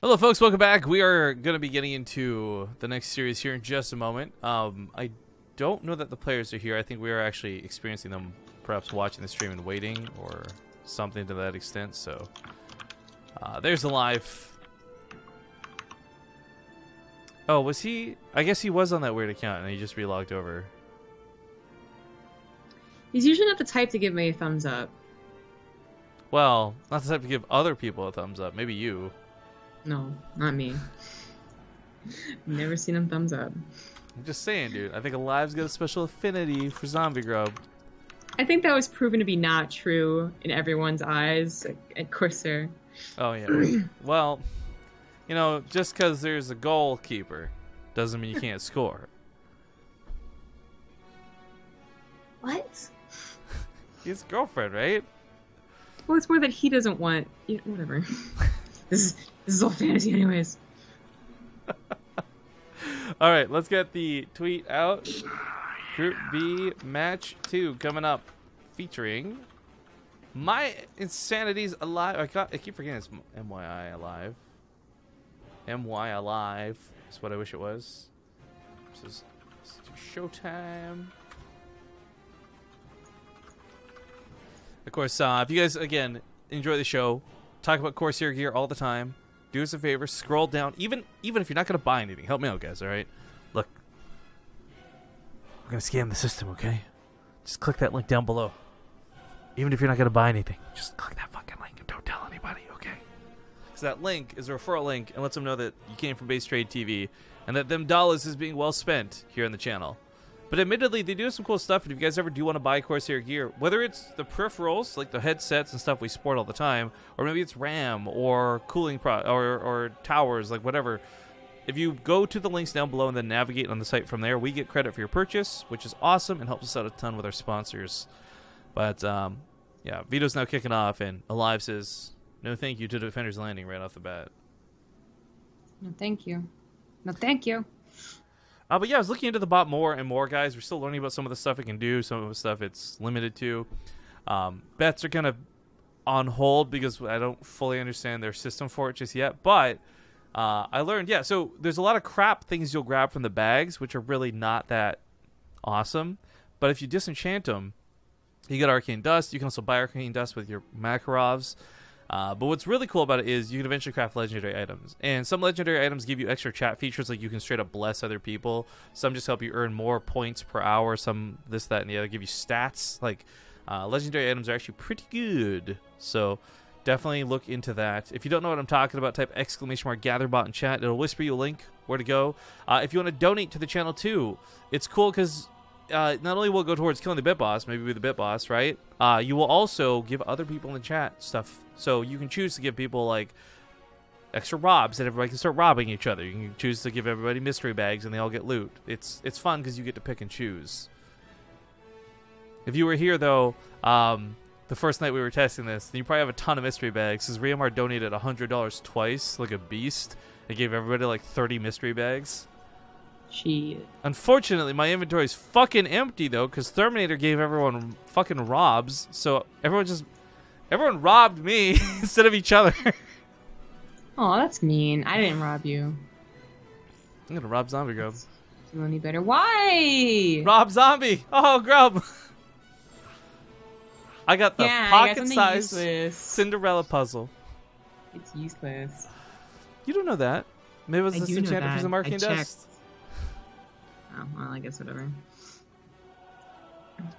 Hello, folks. Welcome back. We are going to be getting into the next series here in just a moment. I don't know that the players are here. I think we are actually experiencing them, perhaps watching the stream and waiting, or something to that extent. So, there's aLive. Oh, was he? I guess he was on that weird account, and he just relogged over. He's usually not the type to give me a thumbs up. Well, not the type to give other people a thumbs up. Maybe you. No, not me. Never seen him thumbs up. I'm just saying, dude. I think aLive's got a special affinity for zombie grub. I think that was proven to be not true in everyone's eyes at Corsair. Oh, yeah. Well, you know, just because there's a goalkeeper doesn't mean you can't score. What? He's a girlfriend, right? Well, it's more that he doesn't want... Yeah, whatever. This is all fantasy anyways. All right, let's get the tweet out. Group B match 2 coming up, featuring My Insanity's aLive. I keep forgetting it's MYI aLive. MY aLive is what I wish it was. This is ShoWTimE. Of course, if you guys again enjoy the show, talk about Corsair Gear all the time, do us a favor, scroll down. Even if you're not gonna buy anything, help me out, guys. All right, look, we're gonna scan the system, okay? Just click that link down below. Even if you're not gonna buy anything, just click that fucking link and don't tell anybody, okay? Because that link is a referral link and lets them know that you came from BaseTradeTV and that them dollars is being well spent here on the channel. But admittedly, they do some cool stuff, and if you guys ever do want to buy Corsair Gear, whether it's the peripherals, like the headsets and stuff we sport all the time, or maybe it's RAM, or cooling or towers, like whatever, if you go to the links down below and then navigate on the site from there, we get credit for your purchase, which is awesome and helps us out a ton with our sponsors. But, yeah, Vito's now kicking off, and aLive says, no thank you to Defender's Landing right off the bat. No, thank you. No, thank you. But yeah, I was looking into the bot more and more, guys. We're still learning about some of the stuff it can do, some of the stuff it's limited to. Bets are kind of on hold because I don't fully understand their system for it just yet. But I learned, yeah, so there's a lot of crap things you'll grab from the bags, which are really not that awesome. But if you disenchant them, you get Arcane Dust. You can also buy Arcane Dust with your Makarovs. But what's really cool about it is you can eventually craft legendary items. And some legendary items give you extra chat features, like you can straight up bless other people. Some just help you earn more points per hour. Some this, that, and the other give you stats. Like, legendary items are actually pretty good. So definitely look into that. If you don't know what I'm talking about, type !GatherBot in chat. It'll whisper you a link where to go. If you want to donate to the channel too, it's cool because not only will it go towards killing the bit boss, maybe be the bit boss, right? You will also give other people in the chat stuff. So you can choose to give people like extra robs, and everybody can start robbing each other. You can choose to give everybody mystery bags, and they all get loot. It's fun because you get to pick and choose. If you were here though, the first night we were testing this, then you probably have a ton of mystery bags because Riamar donated $100 twice, like a beast. They gave everybody like 30 mystery bags. Shit. Unfortunately, my inventory is fucking empty though, because Terminator gave everyone fucking robs. So everyone robbed me instead of each other. Oh, that's mean. I didn't rob you. I'm gonna rob Zombie Grub. Do any better? Why? Rob Zombie! Oh, Grub! I got the pocket-sized Cinderella puzzle. It's useless. You don't know that. Maybe it was I the do know enchanter for that. some I Arcane checked. Dust. Oh, well, I guess whatever.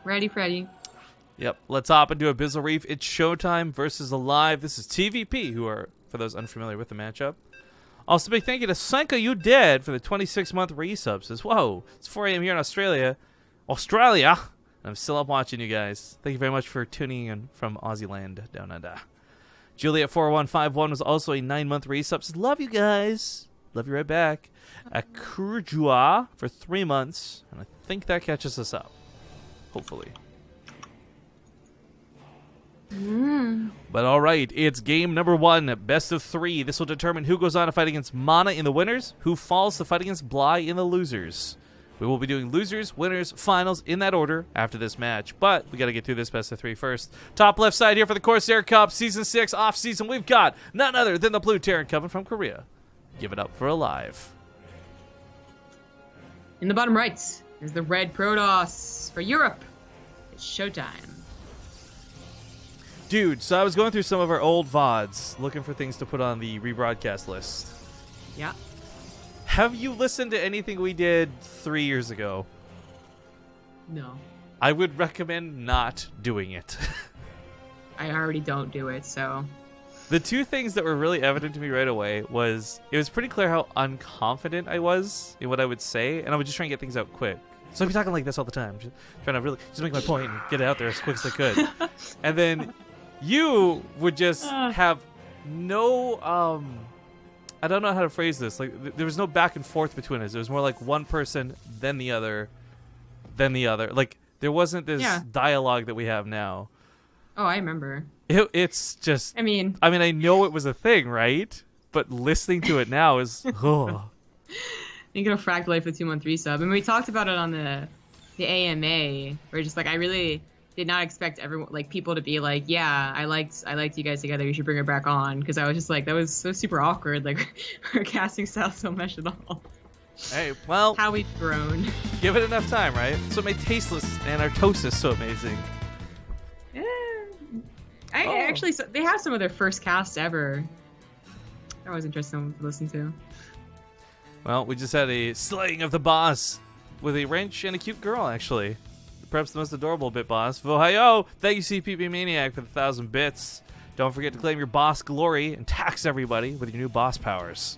Ready, Freddy. Yep, let's hop into Abyssal Reef. It's ShoWTimE versus aLive. This is TvP, who are, for those unfamiliar with the matchup. Also, big thank you to Sanka You Dead for the 26-month resub. Says, whoa, it's 4 a.m. here in Australia. And I'm still up watching you guys. Thank you very much for tuning in from Aussie land down under. Juliet4151 was also a 9-month resub. Says, love you guys. Love you right back. Akurjua for 3 months. And I think that catches us up. Hopefully. But all right, it's game number 1, best of 3. This will determine who goes on to fight against Mana in the winners, who falls to fight against Bly in the losers. We will be doing losers, winners, finals in that order after this match, but we got to get through this best of 3 first. Top left side here for the Corsair Cup, Season 6 off-season. We've got none other than the Blue Terran coming from Korea. Give it up for aLive. In the bottom right is the red Protoss for Europe. It's ShoWTimE. Dude, so I was going through some of our old VODs, looking for things to put on the rebroadcast list. Yeah. Have you listened to anything we did 3 years ago? No. I would recommend not doing it. I already don't do it, so... The two things that were really evident to me right away was, it was pretty clear how unconfident I was in what I would say, and I would just try and get things out quick. So I'd be talking like this all the time, just trying to really just make my point and get it out there as quick as I could. And then you would just have no, I don't know how to phrase this. Like, there was no back and forth between us. It was more like one person, then the other, then the other. Like, there wasn't this dialogue that we have now. Oh, I remember. It's just... I mean, I know it was a thing, right? But listening to it now is... Oh. You get a fragged life for the 213 sub. And we talked about it on the AMA, where just like, I really did not expect everyone, like, people to be like, yeah, I liked you guys together, you should bring her back on. Because I was just like, that was so super awkward. Like, our casting styles don't mesh at all. Hey, well... How we've grown. Give it enough time, right? That's what made Tasteless and our toast is so amazing. Yeah. Actually, they have some of their first casts ever. That was interesting to listen to. Well, we just had a slaying of the boss with a wrench and a cute girl, actually. Perhaps the most adorable bit boss. Vohayo! Thank you, CPP Maniac, for the 1,000 bits. Don't forget to claim your boss glory and tax everybody with your new boss powers.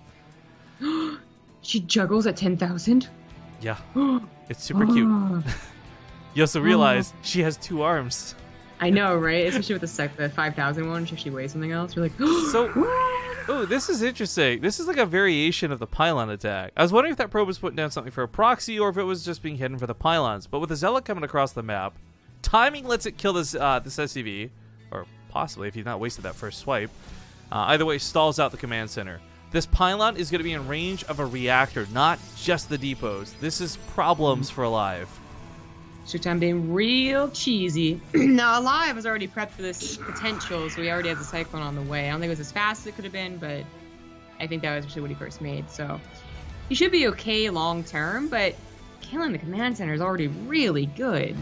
She juggles at 10,000? Yeah. It's super cute. You also realize she has 2 arms. I know, right? Especially with the 5,000 one, she actually weighs something else. You're like, oh, this is interesting. This is like a variation of the pylon attack. I was wondering if that probe was putting down something for a proxy or if it was just being hidden for the pylons. But with the Zealot coming across the map, timing lets it kill this SCV, or possibly if you've not wasted that first swipe. Either way, stalls out the command center. This pylon is going to be in range of a reactor, not just the depots. This is problems for aLive. ShoWTimE being real cheesy. Now, aLive was already prepped for this potential, so he already has a Cyclone on the way. I don't think it was as fast as it could have been, but I think that was actually what he first made. So he should be okay long term, but killing the command center is already really good.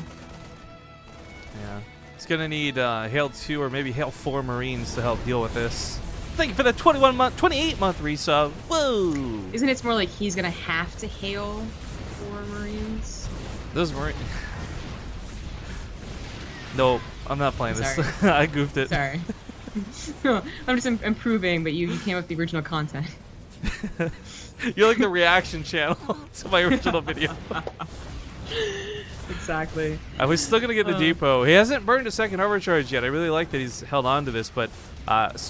Yeah. It's going to need Hail 2 or maybe Hail 4 Marines to help deal with this. Thank you for the 28-month resub. Whoa! Isn't it more like he's going to have to Hail 4 Marines? Those Marines... No, I'm not playing this. I goofed it. Sorry. No, I'm just improving, but you came up with the original content. You're like the reaction channel to my original video. Exactly. I was still going to get the depot. He hasn't burned a second overcharge yet. I really like that he's held on to this, but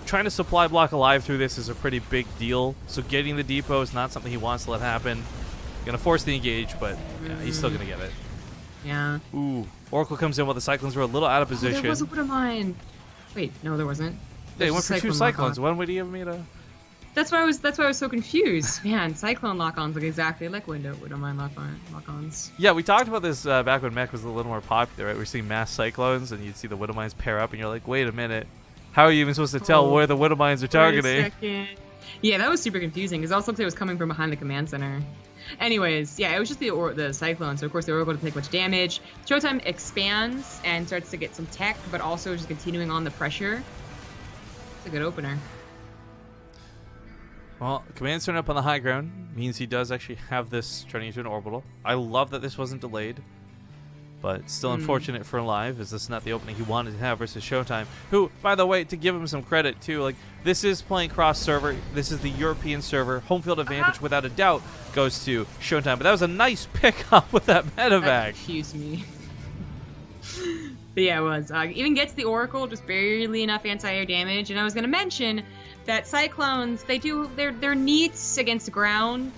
trying to supply block aLive through this is a pretty big deal. So getting the depot is not something he wants to let happen. Going to force the engage, but yeah, he's still going to get it. Yeah. Ooh. Oracle comes in while the Cyclones were a little out of position. There was a Widow Mine. Wait, no, there wasn't. Yeah, he went for 2 Cyclones. When would he have made a... That's why I was so confused. Man, Cyclone lock-ons look exactly like Widow Mine lock-ons. Yeah, we talked about this back when mech was a little more popular, right? We're seeing mass Cyclones, and you'd see the Widow Mines pair up, and you're like, wait a minute. How are you even supposed to tell where the Widow Mines are targeting? Wait a second. Yeah, that was super confusing, because it also looked like it was coming from behind the command center. Anyways, yeah, it was just the Cyclone, so of course the Oracle didn't take much damage. ShoWTimE expands and starts to get some tech, but also just continuing on the pressure. It's a good opener. Well, command center up on the high ground means he does actually have this turning into an orbital. I love that this wasn't delayed, but it's still unfortunate for aLive, as this is not the opening he wanted to have versus ShoWTimE, who, by the way, to give him some credit too, like, this is playing cross-server. This is the European server. Home field advantage, without a doubt, goes to ShoWTimE. But that was a nice pickup with that medevac. That confused me. But yeah, it was. Even gets the Oracle, just barely enough anti-air damage. And I was going to mention that Cyclones, they do their needs against ground,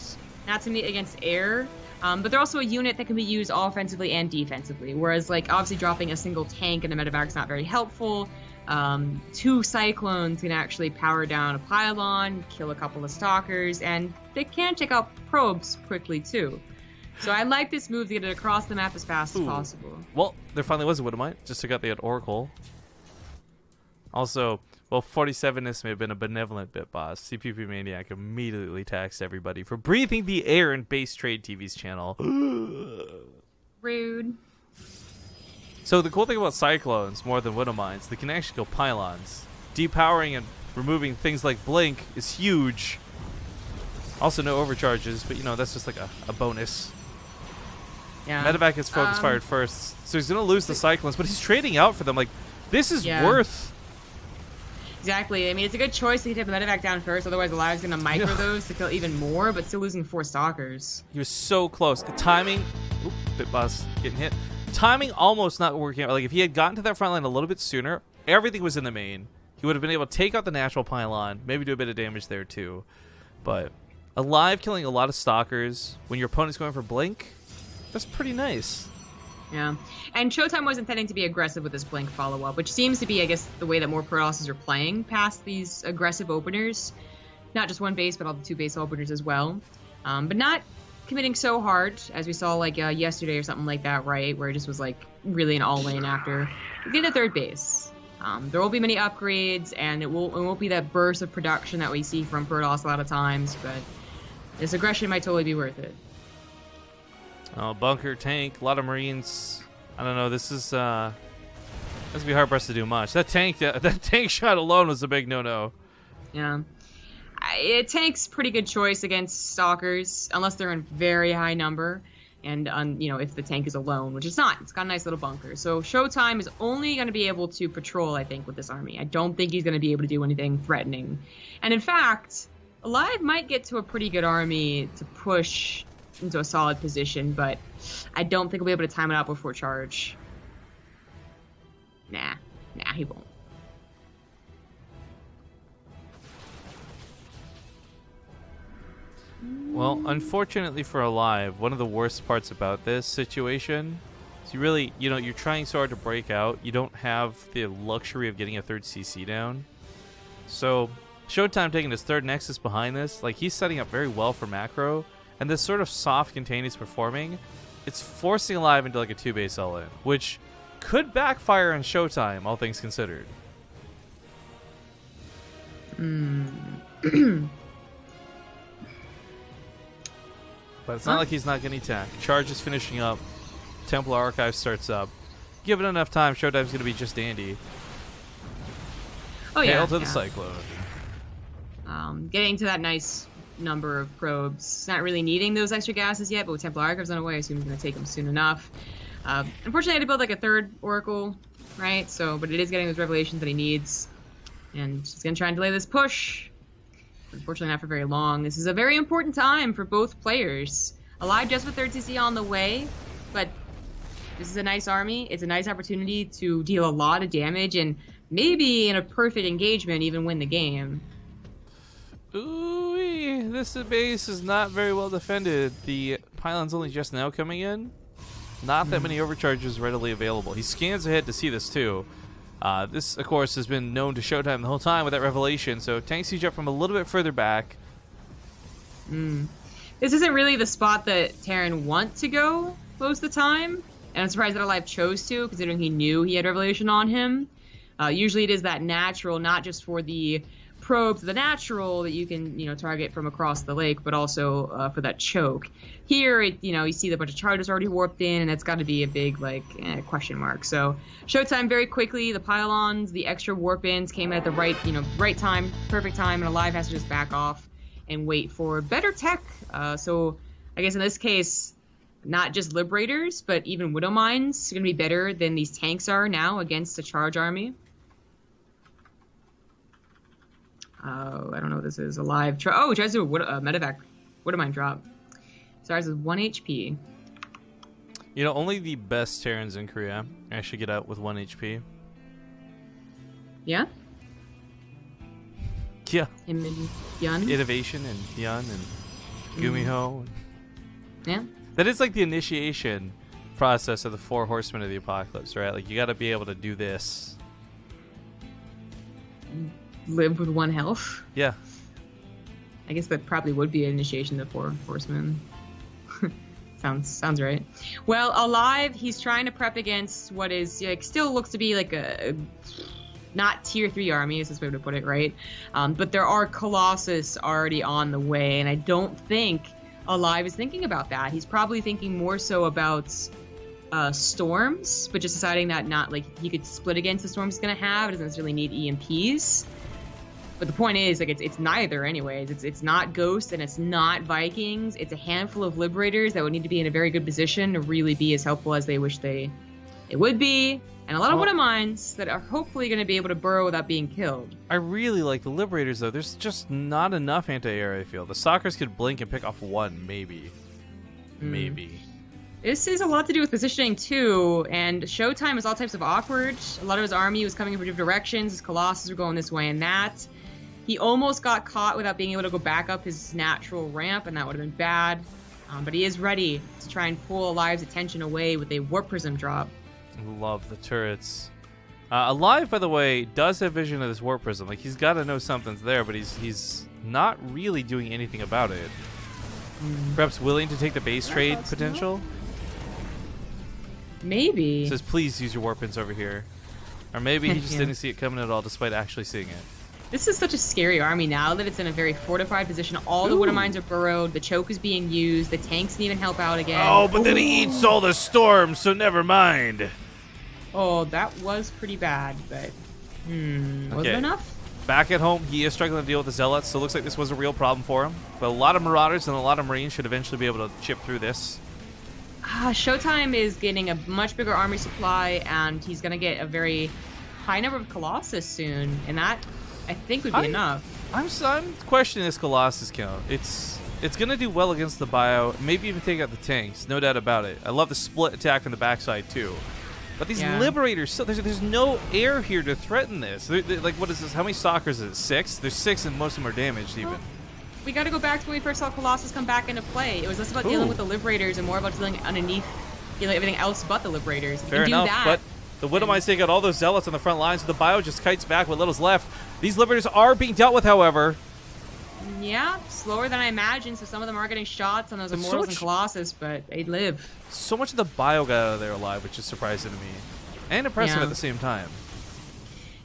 not to meet against air. But they're also a unit that can be used offensively and defensively. Whereas, like, obviously dropping a single tank in a medevac is not very helpful. 2 Cyclones can actually power down a pylon, kill a couple of stalkers, and they can take out probes quickly too. So I like this move to get it across the map as fast as possible. Well, there finally was a Widowmite. Just took out the Oracle. Also, well, 47ness may have been a benevolent bit boss. CPP Maniac immediately taxed everybody for breathing the air in BaseTradeTV's channel. Rude. So the cool thing about Cyclones, more than Widowmites, they can actually go pylons. Depowering and removing things like Blink is huge. Also no overcharges, but you know, that's just like a bonus. Yeah. Medevac gets focus fired first, so he's gonna lose the Cyclones, but he's trading out for them. Like, this is worth. Exactly. I mean, it's a good choice to get the medevac down first. Otherwise, aLive's gonna micro those to kill even more, but still losing 4 stalkers. He was so close. The timing. Oop, Bit Boss getting hit. Timing almost not working out. Like, if he had gotten to that front line a little bit sooner, everything was in the main. He would have been able to take out the natural pylon, maybe do a bit of damage there too. But aLive killing a lot of stalkers when your opponent's going for Blink, that's pretty nice. Yeah. And ShoWTimE was intending to be aggressive with this Blink follow-up, which seems to be, I guess, the way that more Protosses are playing past these aggressive openers. Not just one base, but all the 2 base openers as well. But not committing so hard, as we saw, like, yesterday or something like that, right? Where it just was, like, really an all-in after. We get a 3rd base. There will be many upgrades, and it won't be that burst of production that we see from Protoss a lot of times, but this aggression might totally be worth it. Oh, bunker, tank, a lot of Marines. I don't know. This is gonna be hard for us to do much. That tank shot alone was a big no-no. Yeah, tank's pretty good choice against stalkers, unless they're in very high number, and you know, if the tank is alone, which it's not. It's got a nice little bunker. So ShoWTimE is only going to be able to patrol, I think, with this army. I don't think he's going to be able to do anything threatening. And in fact, aLive might get to a pretty good army to push into a solid position, but I don't think we'll be able to time it out before charge. Nah, he won't. Well, unfortunately for aLive, one of the worst parts about this situation is you're trying so hard to break out, you don't have the luxury of getting a 3rd CC down. So ShoWTimE taking his 3rd Nexus behind this, like, he's setting up very well for macro. And this sort of soft contain he's performing, it's forcing aLive into like a 2-base all-in, which could backfire on ShoWTimE, all things considered. But it's not like he's not getting attacked. Charge is finishing up. Templar Archive starts up. Given enough time, ShoWTimE's going to be just dandy. Oh, yeah. Hail to the Cyclone. Getting to that nice number of probes. Not really needing those extra gases yet, but with Templar Archives on the way, I assume he's going to take them soon enough. Unfortunately, I had to build like a 3rd Oracle, right? So, but it is getting those revelations that he needs. And he's going to try and delay this push. Unfortunately, not for very long. This is a very important time for both players. aLive just with 3rd CC on the way, but this is a nice army. It's a nice opportunity to deal a lot of damage and maybe in a perfect engagement even win the game. Ooh, this base is not very well defended. The pylon's only just now coming in. Not that many overcharges readily available. He scans ahead to see this too. This, of course, has been known to ShoWTimE the whole time with that revelation, so tank siege up from a little bit further back. This isn't really the spot that Terran want to go most of the time, and I'm surprised that aLive chose to, considering he knew he had revelation on him. Usually it is that natural, not just for the probes, the natural that you can, target from across the lake, but also for that choke. Here, you see a bunch of charges already warped in, and that's got to be a big, question mark. So, ShoWTimE very quickly, the pylons, the extra warp ins came at the right time, perfect time, and aLive has to just back off and wait for better tech. So, I guess in this case, not just Liberators, but even Widow Mines are going to be better than these tanks are now against a charge army. I don't know what this is. aLive. He tries to do a medevac Widow Mine drop. So ours is 1 HP. Only the best Terrans in Korea actually get out with 1 HP. Yeah? Yeah. Him and Yun? Innovation and Yun and Gumiho. Yeah. That is like the initiation process of the 4 Horsemen of the Apocalypse, right? Like, you got to be able to do this. Live with 1 health? Yeah. I guess that probably would be an initiation of 4 Horsemen. Sounds right. Well, aLive, he's trying to prep against what is like still looks to be like a not tier 3 army, is this way to put it, right? But there are Colossus already on the way, and I don't think aLive is thinking about that. He's probably thinking more so about storms, but just deciding that not like he could split against the storms he's gonna have. It doesn't necessarily need EMPs. But the point is, like, it's neither anyways. It's not Ghosts and it's not Vikings. It's a handful of Liberators that would need to be in a very good position to really be as helpful as they wish they would be. And a lot of Wood Mines that are hopefully going to be able to burrow without being killed. I really like the Liberators, though. There's just not enough anti-air, I feel. The Stalkers could blink and pick off one, maybe. Maybe. This is a lot to do with positioning, too, and ShoWTimE is all types of awkward. A lot of his army was coming from different directions. His Colossus were going this way and that. He almost got caught without being able to go back up his natural ramp, and that would have been bad. But he is ready to try and pull aLive's attention away with a Warp Prism drop. Love the turrets. aLive, by the way, does have vision of this Warp Prism. Like, he's got to know something's there, but he's not really doing anything about it. Perhaps willing to take the base trade potential? Maybe. Says, please use your Warp Pins over here. Or maybe he just didn't see it coming at all, despite actually seeing it. This is such a scary army now that it's in a very fortified position. All the Wood Mines are burrowed. The choke is being used. The tanks can even help out again. Oh, but then he eats all the storms, so never mind. Oh, that was pretty bad, but was it enough? Back at home, he is struggling to deal with the Zealots, so it looks like this was a real problem for him. But a lot of Marauders and a lot of Marines should eventually be able to chip through this. ShoWTimE is getting a much bigger army supply, and he's going to get a very high number of Colossus soon, and that, I think, would be enough. I'm questioning this Colossus count. It's going to do well against the bio, maybe even take out the tanks, no doubt about it. I love the split attack on the backside, too. But these Liberators, so there's no air here to threaten this. They're, like, what is this? How many Stalkers is it? 6? There's 6 and most of them are damaged, even. We got to go back to when we first saw Colossus come back into play. It was less about dealing with the Liberators and more about dealing underneath everything else but the Liberators. Fair enough, but the Wood Mines take out all those Zealots on the front lines, so the bio just kites back what little's left. These Liberators are being dealt with, however. Yeah, slower than I imagined, so some of them are getting shots on those Immortals and Colossus, but they live. So much of the bio got out of there alive, which is surprising to me. And impressive at the same time.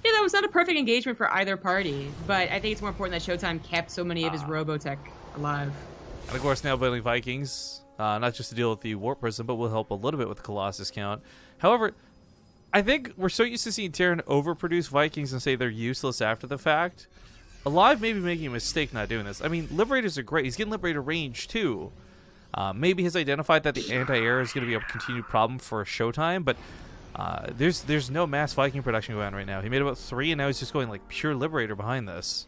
Yeah, that was not a perfect engagement for either party, but I think it's more important that ShoWTimE kept so many of his Robotech alive. And of course, now building Vikings, not just to deal with the Warp Prism, but will help a little bit with the Colossus count. However, I think we're so used to seeing Terran overproduce Vikings and say they're useless after the fact. aLive may be making a mistake not doing this. I mean, Liberators are great. He's getting Liberator range, too. Maybe he's identified that the anti-air is going to be a continued problem for ShoWTimE, but there's no mass Viking production going on right now. He made about 3, and now he's just going like pure Liberator behind this.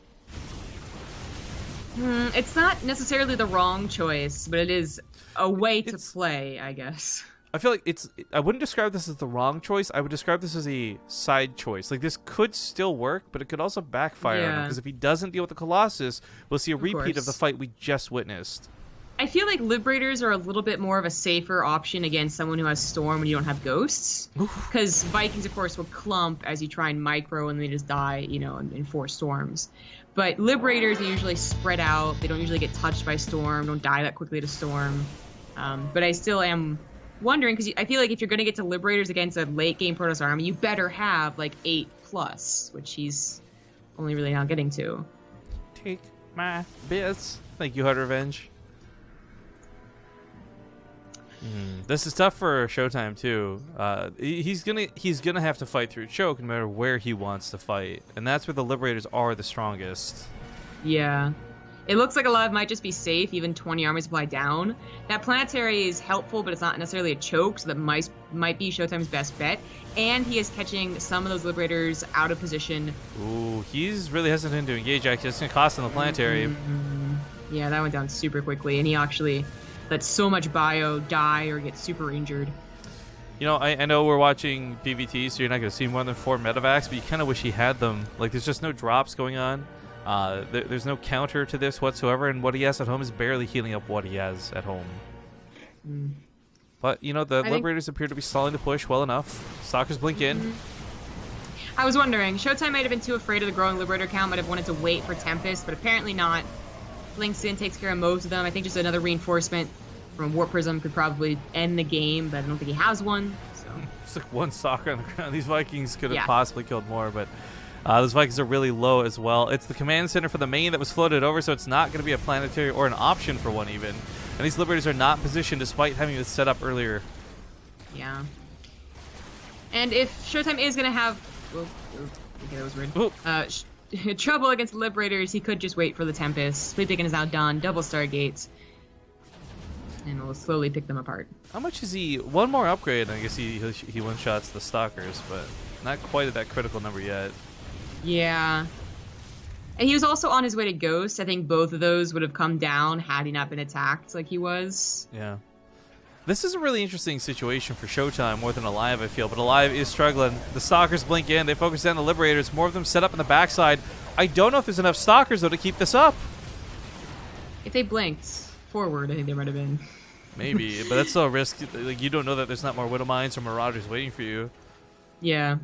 It's not necessarily the wrong choice, but it is a way to play, I guess. I feel like I wouldn't describe this as the wrong choice. I would describe this as a side choice. Like, this could still work, but it could also backfire on him, because if he doesn't deal with the Colossus, we'll see a repeat of the fight we just witnessed. I feel like Liberators are a little bit more of a safer option against someone who has Storm when you don't have Ghosts. Because Vikings, of course, will clump as you try and micro and they just die, in 4 storms. But Liberators are usually spread out. They don't usually get touched by Storm, don't die that quickly to Storm. But I still am wondering, because I feel like if you're going to get to Liberators against a late-game Protoss army, you better have, like, 8+, which he's only really not getting to. Take my bits. Thank you, Hard Revenge. This is tough for ShoWTimE too. He's gonna have to fight through choke no matter where he wants to fight, and that's where the Liberators are the strongest. Yeah, it looks like aLive might just be safe, even 20 army supply down. That planetary is helpful, but it's not necessarily a choke, so that might be ShoWTimE's best bet. And he is catching some of those Liberators out of position. Ooh, he's really hesitant to engage. Actually, it's gonna cost him the planetary. Yeah, that went down super quickly, and he actually let so much bio die or get super injured. I know we're watching PvT, so you're not going to see more than 4 medevacs, but you kind of wish he had them. Like, there's just no drops going on. There's no counter to this whatsoever, and what he has at home is barely healing up what he has at home. But, the Liberators appear to be stalling the push well enough. Stalkers blink in. I was wondering, ShoWTimE might have been too afraid of the growing Liberator count, might have wanted to wait for Tempest, but apparently not. Blinks in, takes care of most of them. I think just another reinforcement from a warp prism could probably end the game, but I don't think he has one. So It's like one stalker on the ground. These Vikings could have Yeah. possibly killed more, but those Vikings are really low as well. It's the command center for the main that was floated over, so it's not going to be a planetary or an option for one even. And these Liberators are not positioned despite having this set up earlier. yeah. And if ShoWTimE is gonna have, okay, that was weird. Ooh. Trouble against the Liberators, he could just wait for the Tempest. Sleep Beacon is now done. Double Stargates. And we'll slowly pick them apart. How much is he? One more upgrade, and I guess he one-shots the Stalkers, but not quite at that critical number yet. Yeah. And he was also on his way to Ghost. I think both of those would have come down had he not been attacked like he was. Yeah. This is a really interesting situation for ShoWTimE more than aLive, I feel, but aLive is struggling. The Stalkers blink in. They focus down the Liberators. More of them set up in the backside. I don't know if there's enough Stalkers, though, to keep this up. If they blinked forward, I think they might have been. Maybe, but that's still a risk. Like, you don't know that there's not more Widow Mines or Marauders waiting for you. Yeah.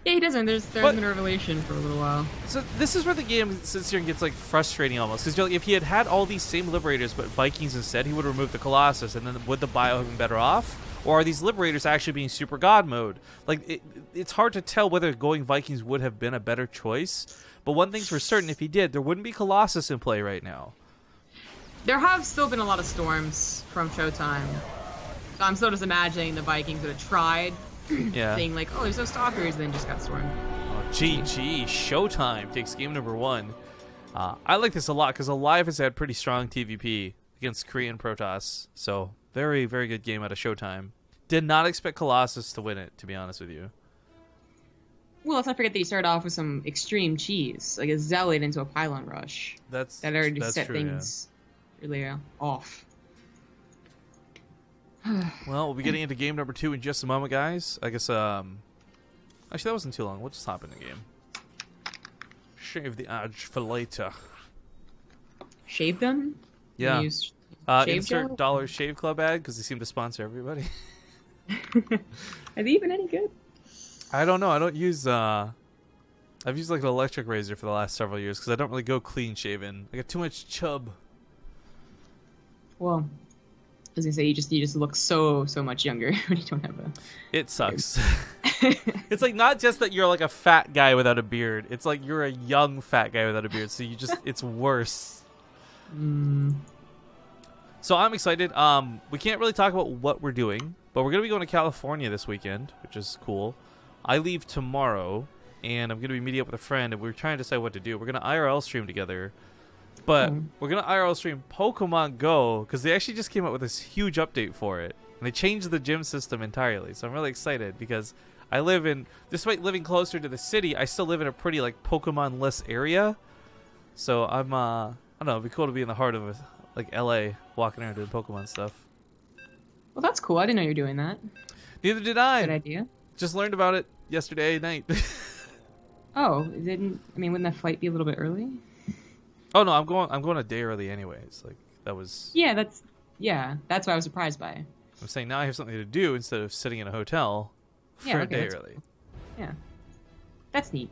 Yeah, he doesn't. There's But- been a revelation for a little while. So this is where the game sits here and gets like frustrating almost, because like, if he had all these same Liberators but Vikings instead, he would remove the Colossus, and then would the bio have been better off? Or are these Liberators actually being super god mode? Like it's hard to tell whether going Vikings would have been a better choice. But one thing's for certain: if he did, there wouldn't be Colossus in play right now. There have still been a lot of storms from ShoWTimE. So I'm still just imagining the Vikings would have tried Yeah. saying like, oh, there's no stalkers, and then just got stormed. Oh, GG. ShoWTimE takes game number 1. I like this a lot because aLive has had pretty strong TvP against Korean Protoss. So very, very good game out of ShoWTimE. Did not expect Colossus to win it, to be honest with you. Well, let's not forget that you started off with some extreme cheese, like a Zealot into a Pylon Rush. That's That already that's set true, things really off. Well, we'll be getting into game number 2 in just a moment, guys. I guess, actually, that wasn't too long. We'll just hop in the game. Shave the edge for later. Shave them? Yeah. Use shave Insert gel? Dollar Shave Club ad because they seem to sponsor everybody. Are they even any good? I don't know. I don't use, I've used like an electric razor for the last several years because I don't really go clean shaven. I got too much chub. Well, I was gonna say you just look so much younger when you don't have a. It sucks. It's like not just that you're like a fat guy without a beard. It's like you're a young fat guy without a beard. So you just, it's worse. So I'm excited. We can't really talk about what we're doing, but we're going to be going to California this weekend, which is cool. I leave tomorrow, and I'm going to be meeting up with a friend, and we're trying to decide what to do. We're going to IRL stream together, but we're going to IRL stream Pokemon Go, because they actually just came out with this huge update for it, and they changed the gym system entirely. So I'm really excited, because I live in, despite living closer to the city, I still live in a pretty, like, Pokemon-less area. So I'm, I don't know, it'd be cool to be in the heart of, like, LA, walking around doing Pokemon stuff. Well, that's cool. I didn't know you were doing that. Neither did I. Good idea. Just learned about it yesterday night. Oh, wouldn't that flight be a little bit early? Oh no, I'm going a day early anyways. Like that was. Yeah, that's why I was surprised by. I'm saying now I have something to do instead of sitting in a hotel for Yeah, a okay, day that's early. Yeah, that's neat.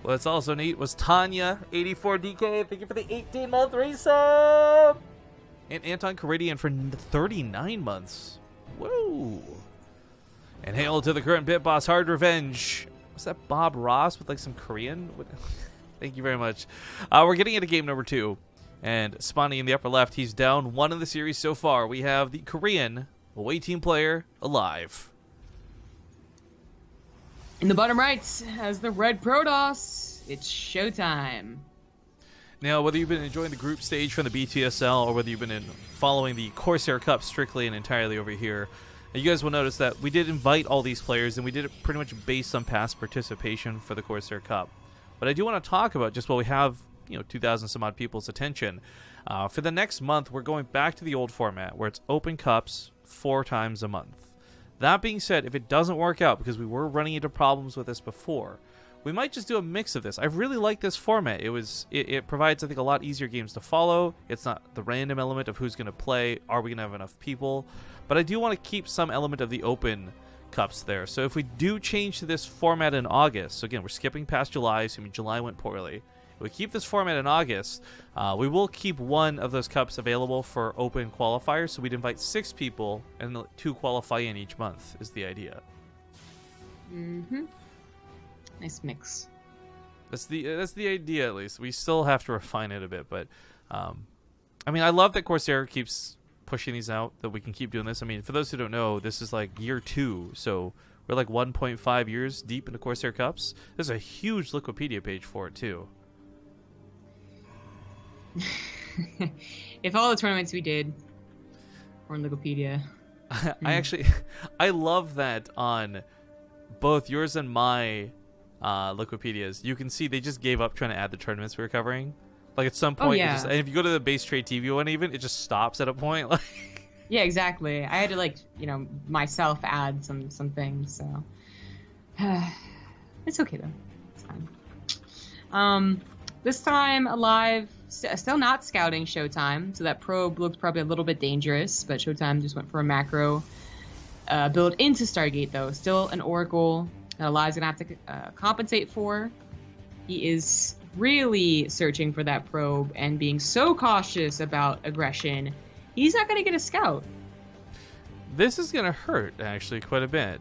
What's also neat was Tanya 84DK. Thank you for the 18-month resub. And Anton Caridian for 39 months. Woo! And hail to the current bit boss, Hard Revenge. Was that Bob Ross with like some Korean? Thank you very much. We're getting into game number 2. And spawning in the upper left, he's down 1 in the series so far. We have the Korean away team player aLive. In the bottom right has the red Protoss. It's ShoWTimE. Now, whether you've been enjoying the group stage from the BTSL or whether you've been following the Corsair Cup strictly and entirely over here, you guys will notice that we did invite all these players, and we did it pretty much based on past participation for the Corsair Cup. But I do want to talk about, just while we have 2,000 some odd people's attention, for the next month, we're going back to the old format where it's open cups 4 times a month. That being said, if it doesn't work out, because we were running into problems with this before, we might just do a mix of this. I really like this format. It provides, I think, a lot easier games to follow. It's not the random element of who's going to play. Are we going to have enough people? But I do want to keep some element of the open cups there. So if we do change to this format in August, so again, we're skipping past July, assuming July went poorly, We keep this format in August. We will keep one of those cups available for open qualifiers, so we'd invite 6 people and 2 qualify in each month is the idea. Mm-hmm. Nice mix. That's the idea, at least. We still have to refine it a bit, but I mean, I love that Corsair keeps pushing these out, that we can keep doing this. I mean, for those who don't know, this is like year 2, so we're like 1.5 years deep into Corsair Cups. There's a huge Liquipedia page for it, too. If all the tournaments we did were in Liquipedia. I love that on both yours and my Liquipedias. You can see they just gave up trying to add the tournaments we were covering. Like at some point, and if you go to the BaseTradeTV one, even it just stops at a point. Like, yeah, exactly. I had to myself add some things. So it's okay though. It's fine. This time aLive still not scouting ShoWTimE, so that probe looked probably a little bit dangerous. But ShoWTimE just went for a macro build into Stargate though. Still an Oracle that aLive's gonna have to compensate for. He is really searching for that probe and being so cautious about aggression. He's not going to get a scout. This is going to hurt, actually, quite a bit.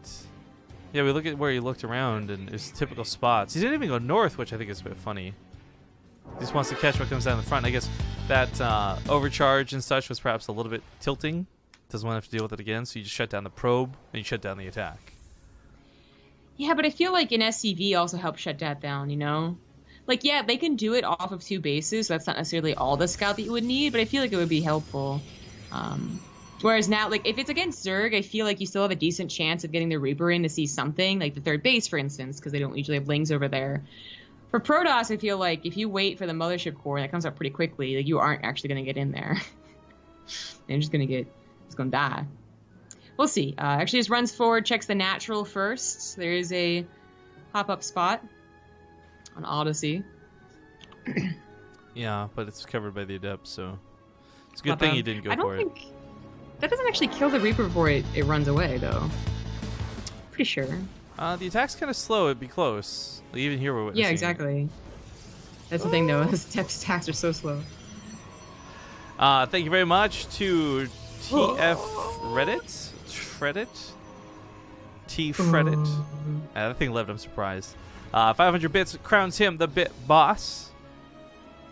Yeah, we look at where he looked around and his typical spots. He didn't even go north, which I think is a bit funny. He just wants to catch what comes down the front. I guess that overcharge and such was perhaps a little bit tilting. Doesn't want to have to deal with it again, so you just shut down the probe and you shut down the attack. Yeah, but I feel like an SCV also helps shut that down, you know? Like, yeah, they can do it off of 2 bases, so that's not necessarily all the scout that you would need, but I feel like it would be helpful. Whereas now, like, if it's against Zerg, I feel like you still have a decent chance of getting the Reaper in to see something, like the 3rd base, for instance, because they don't usually have Lings over there. For Protoss, I feel like if you wait for the Mothership Core, that comes up pretty quickly, like, you aren't actually going to get in there. You're just going to die. We'll see. Actually, just runs forward, checks the natural first. There is a pop-up spot on Odyssey. Yeah, but it's covered by the Adept, so it's a good thing he didn't go for it. That doesn't actually kill the Reaper before it runs away, though. Pretty sure. The attack's kind of slow. It'd be close. Like, even here we're witnessing. Yeah, exactly. That's the thing, though. His attacks are so slow. Thank you very much to TF Reddit. T-Fredit. That thing lived, I'm surprised. 500 bits crowns him the bit boss.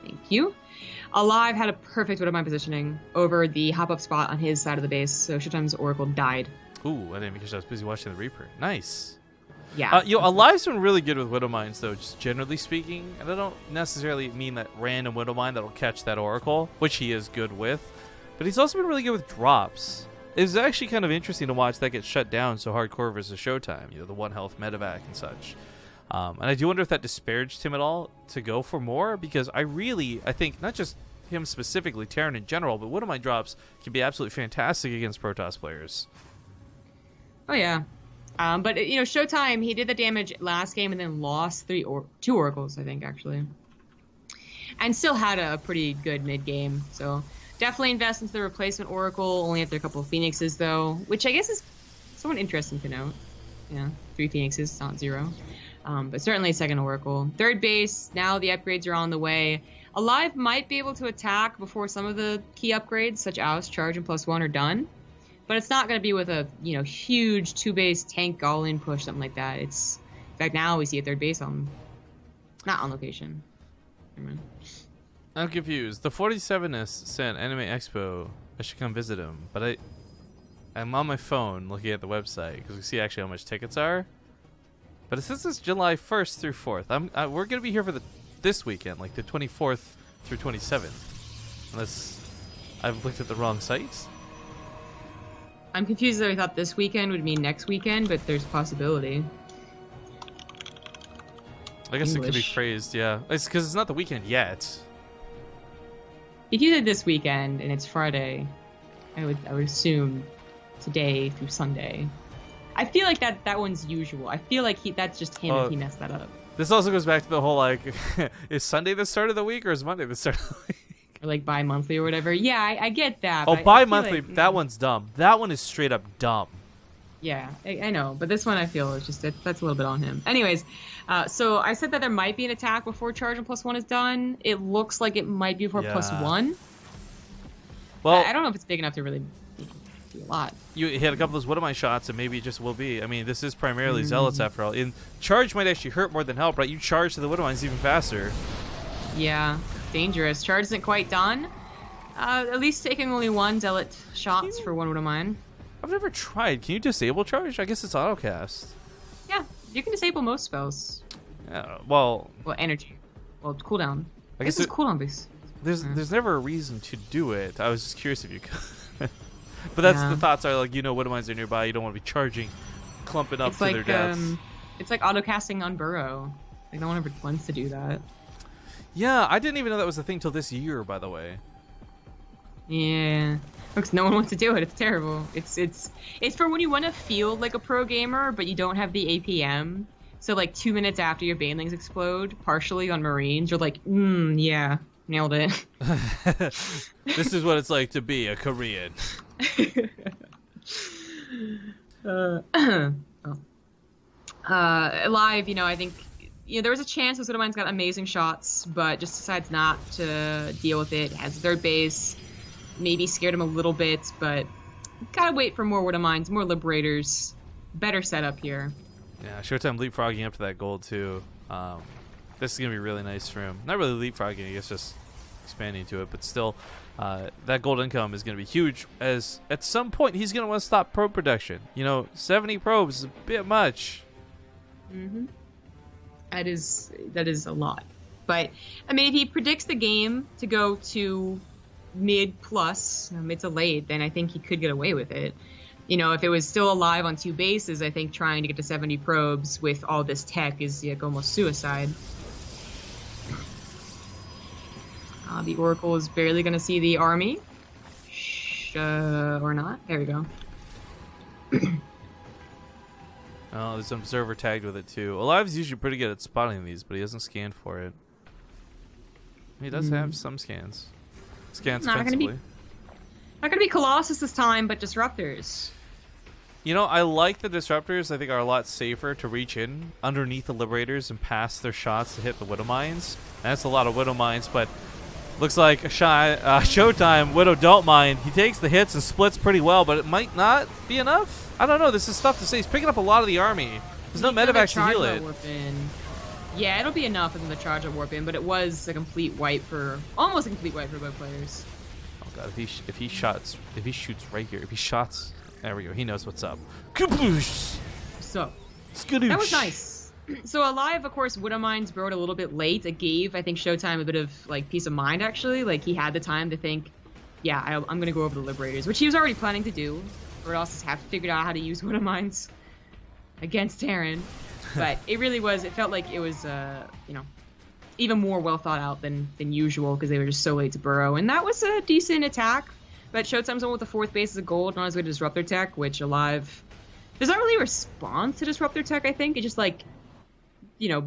Thank you. aLive had a perfect Widowmine positioning over the hop-up spot on his side of the base, so ShoWTimE's Oracle died. Ooh, I didn't because I was busy watching the Reaper. Nice. Yeah. aLive's been really good with Widowmines, though, just generally speaking. And I don't necessarily mean that random Widowmine that'll catch that Oracle, which he is good with. But he's also been really good with drops. It's actually kind of interesting to watch that get shut down so hardcore versus ShoWTimE, you know, the 1 health medevac and such. And I do wonder if that disparaged him at all to go for more, because I think not just him specifically, Terran in general, but Widowmine drops can be absolutely fantastic against Protoss players. Oh, yeah. But, you know, ShoWTimE, he did the damage last game and then lost 2 Oracles, I think, actually. And still had a pretty good mid-game, so definitely invest into the replacement Oracle, only after a couple of Phoenixes, though, which I guess is somewhat interesting to note. Yeah, 3 Phoenixes, not 0. But certainly a second Oracle. 3rd base, now the upgrades are on the way. aLive might be able to attack before some of the key upgrades, such as Charge and +1, are done. But it's not going to be with a, you know, huge 2-base tank all-in push, something like that. It's, in fact, now we see a 3rd base not on location. Never mind. I'm confused. The 47ist sent Anime Expo. I should come visit him, but I'm on my phone looking at the website because we see actually how much tickets are. But it says it's July 1st through 4th. We're gonna be here for this weekend, like the 24th through 27th, unless I've looked at the wrong sites. I'm confused that I thought this weekend would mean next weekend, but there's a possibility. I guess It could be phrased, yeah. It's because it's not the weekend yet. If you did this weekend and it's Friday, I would assume today through Sunday. I feel like that one's usual. I feel like that's just him if he messed that up. This also goes back to the whole, like, is Sunday the start of the week or is Monday the start of the week? Or like bi-monthly or whatever. Yeah, I get that. Oh, bi-monthly, that one's dumb. That one is straight up dumb. Yeah, I know, but this one I feel is just that's a little bit on him. Anyways, so I said that there might be an attack before charge and +1 is done. It looks like it might be before +1. Well, I don't know if it's big enough to really do a lot. You hit a couple of those What Am I shots, and maybe it just will be. I mean, this is primarily Zealots after all. In charge might actually hurt more than help, right? You charge to the What Am I's even faster. Yeah, dangerous. Charge isn't quite done. At least taking only 1 Zealot shots for 1 What Am I. I've never tried. Can you disable charge? I guess it's autocast. Yeah, you can disable most spells. Yeah, well, energy. Well, cooldown. I guess it's cooldown based. There's never a reason to do it. I was just curious if you could. But that's the thoughts are like, What Am I's are nearby. You don't want to be charging, clumping up to their deaths. It's like autocasting on Burrow. Like no one ever wants to do that. Yeah, I didn't even know that was a thing till this year, by the way. Yeah, because no one wants to do it. It's terrible. It's for when you want to feel like a pro gamer, but you don't have the APM. So like 2 minutes after your banelings explode, partially on Marines, you're like, yeah, nailed it. This is what it's like to be a Korean. Live, I think there was a chance What Am I's got amazing shots, but just decides not to deal with it. Has third base. Maybe scared him a little bit, but gotta wait for more What Am I's, more Liberators. Better setup here. Yeah, ShoWTimE leapfrogging up to that gold too. This is gonna be really nice for him. Not really leapfrogging, I guess, just expanding to it, but still, that gold income is gonna be huge. As at some point he's gonna want to stop probe production. 70 probes is a bit much. That is a lot. But I mean, if he predicts the game to go to mid plus, mid to late, then I think he could get away with it. If it was still alive on 2 bases, I think trying to get to 70 probes with all this tech is like almost suicide. The Oracle is barely going to see the army. Or not. There we go. Oh, there's an observer tagged with it too. aLive's usually pretty good at spotting these, but he hasn't scanned for it. He does have some scans. Scans defensively. Not gonna be Colossus this time, but Disruptors. I like the Disruptors. I think are a lot safer to reach in underneath the Liberators and pass their shots to hit the Widow Mines. That's a lot of Widow Mines, but looks like a ShoWTimE Widow don't mind. He takes the hits and splits pretty well, but it might not be enough. I don't know. This is tough to say. He's picking up a lot of the army. There's no medevacs to heal it. Yeah, it'll be enough within the charge of warp in, but it was a complete wipe for almost a complete wipe for both players. Oh god, if he shoots right here, there we go. He knows what's up. Kaboosh! So Skadoosh. That was nice. So aLive, of course, Widow Mines broke a little bit late. It gave, I think, ShoWTimE a bit of peace of mind actually. Like he had the time to think, yeah, I'm gonna go over the Liberators, which he was already planning to do. Or else have figured out how to use Widow Mines against Terran. But it really was. It felt like it was, even more well thought out than usual because they were just so late to burrow, and that was a decent attack. But ShoWTimE's on with the 4th base of gold, on his way to disrupt their tech, which aLive does not really respond to disrupt their tech. I think it's just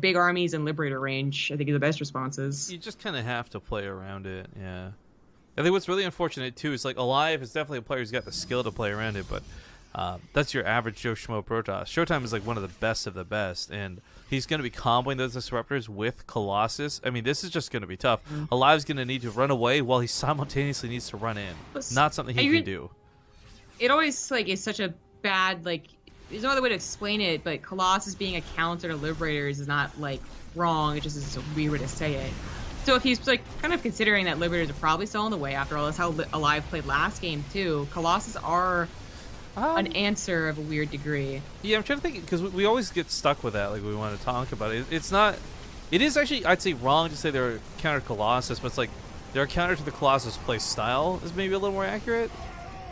big armies and Liberator range. I think are the best responses. You just kind of have to play around it. Yeah, I think what's really unfortunate too is aLive is definitely a player who's got the skill to play around it, but. That's your average Joe Schmo Protoss. ShoWTimE is one of the best of the best, and he's going to be comboing those Disruptors with Colossus. I mean, this is just going to be tough. aLive's going to need to run away while he simultaneously needs to run in. Not something he can do. It always is such a bad there's no other way to explain it, but Colossus being a counter to Liberators is not wrong. It just is a weird way to say it. So if he's kind of considering that Liberators are probably still in the way, after all, that's how aLive played last game too. Colossus are an answer of a weird degree. Yeah, I'm trying to think, because we always get stuck with that, we want to talk about it. It's not... It is actually, I'd say, wrong to say they're a counter to Colossus, but it's they're a counter to the Colossus play style is maybe a little more accurate.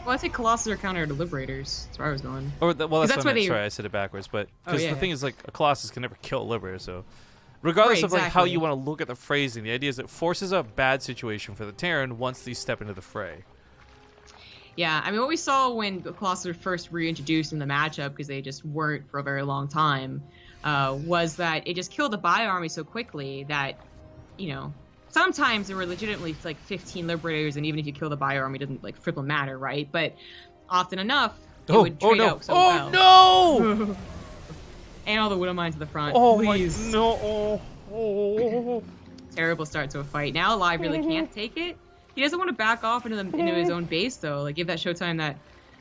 Well, I think Colossus are counter to Liberators. That's where I was going. Well, that's what I meant. Sorry, I said it backwards, but... Because the thing is, a Colossus can never kill a Liberator, so... Regardless of how you want to look at the phrasing, the idea is it forces a bad situation for the Terran once they step into the fray. Yeah, I mean, what we saw when the Colossus were first reintroduced in the matchup, because they just weren't for a very long time, was that it just killed the bio army so quickly that, sometimes there were legitimately 15 Liberators, and even if you kill the bio army, it doesn't friggin' matter, right? But often enough, would trade no. out so well. No! And all the widow mines at the front. Oh Please. my no. Oh. Terrible start to a fight. Now aLive really can't take it. He doesn't want to back off into his own base though. Like give that ShoWTimE that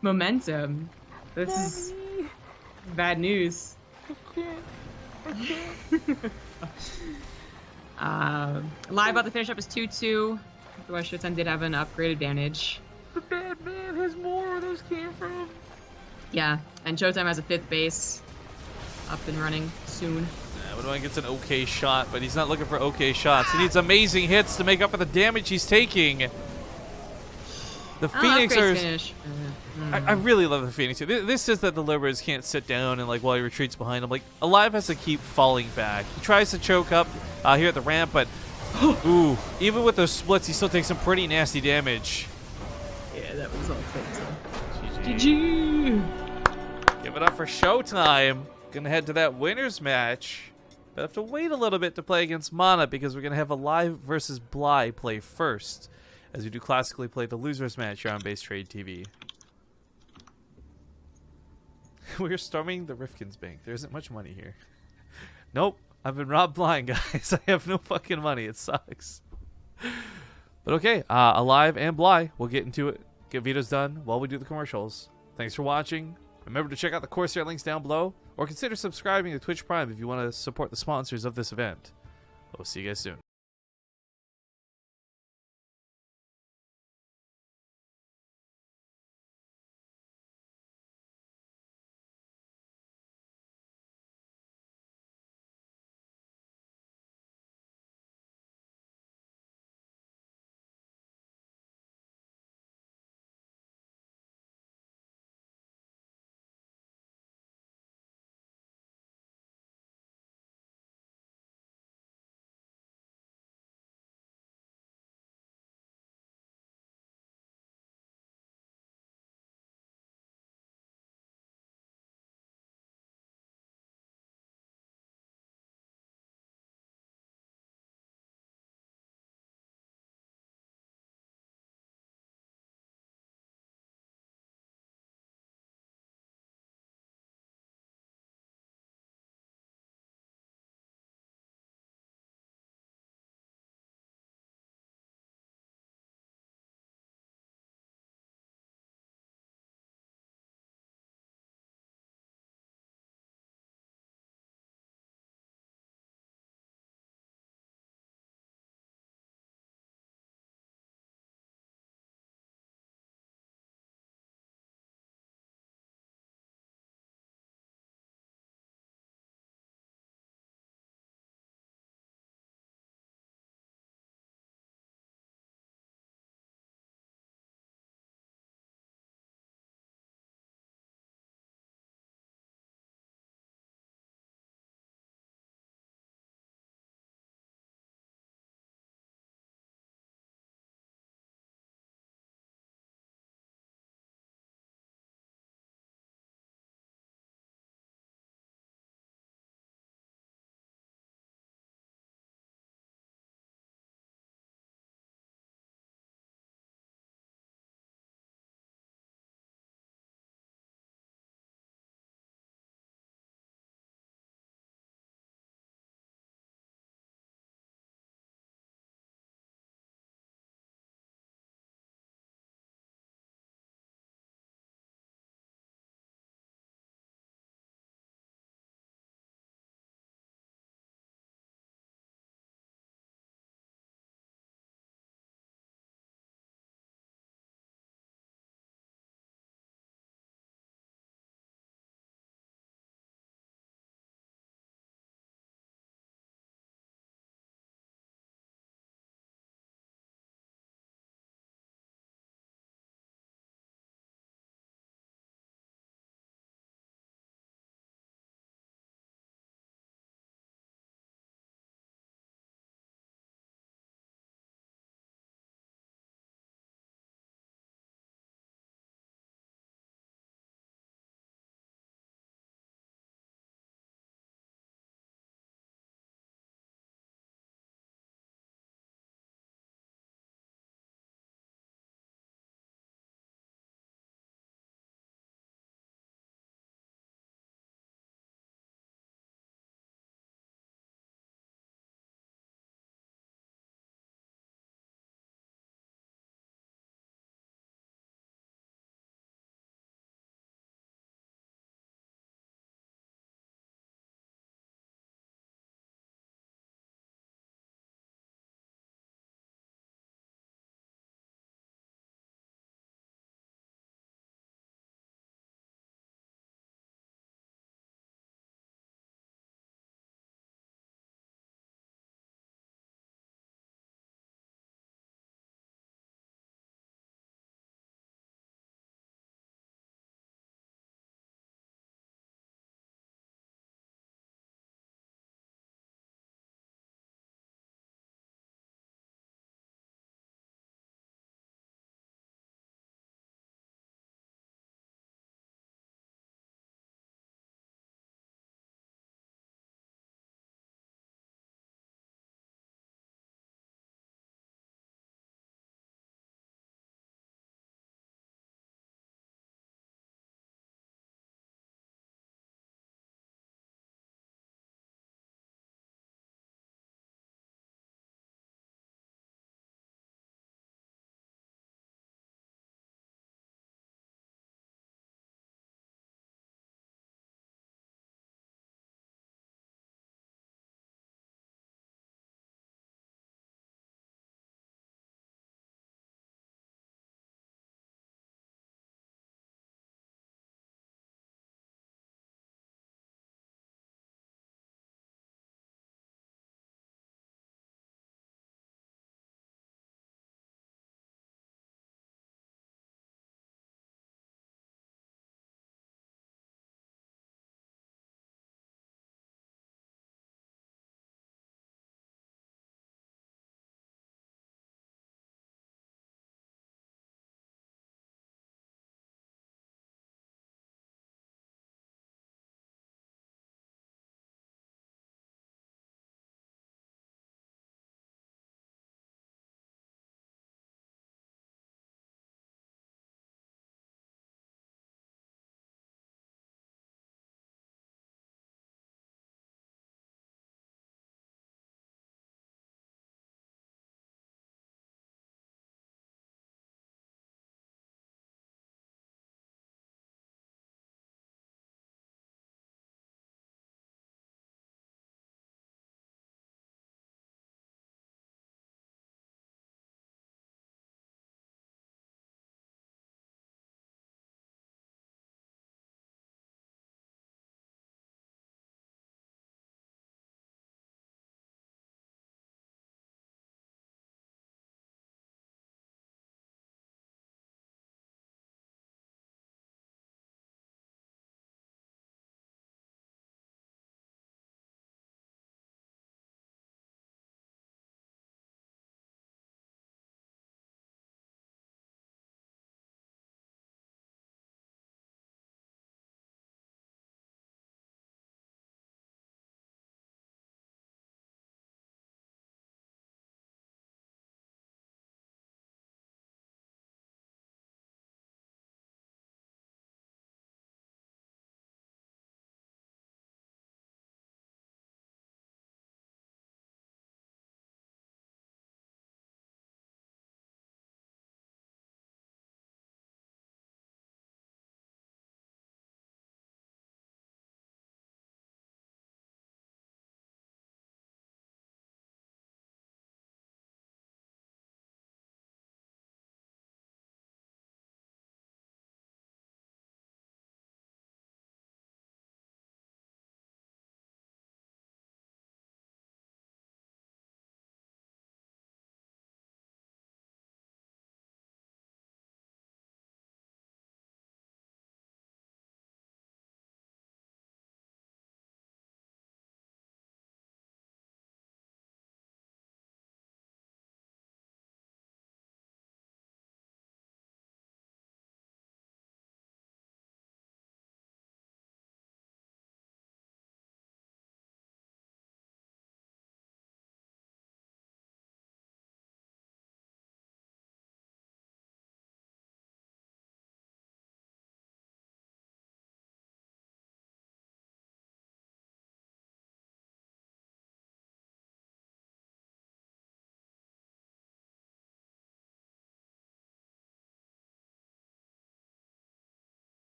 momentum. This is bad news. aLive about to finish up his 2-2. Otherwise ShoWTimE did have an upgrade advantage. The bad man has more where those came from. Yeah, and ShoWTimE has a 5th base up and running soon. Woodwine gets an okay shot, but he's not looking for okay shots. He needs amazing hits to make up for the damage he's taking. The Phoenixers. I really love the Phoenix. This is that the Liberals can't sit down and like while he retreats behind him. Like aLive has to keep falling back. He tries to choke up here at the ramp, but ooh, even with those splits, he still takes some pretty nasty damage. Yeah, that was all GG. Give it up for ShoWTimE. Gonna head to that winners match. But have to wait a little bit to play against Mana because we're gonna have aLive versus Bly play first, as we do classically play the losers match here on BaseTradeTV. We're storming the Rifkin's bank. There isn't much money here. Nope, I've been robbed blind, guys. I have no fucking money. It sucks. But okay, aLive and Bly, we'll get into it. Get Vito's done while we do the commercials. Thanks for watching. Remember to check out the Corsair links down below, or consider subscribing to Twitch Prime if you want to support the sponsors of this event. We'll see you guys soon.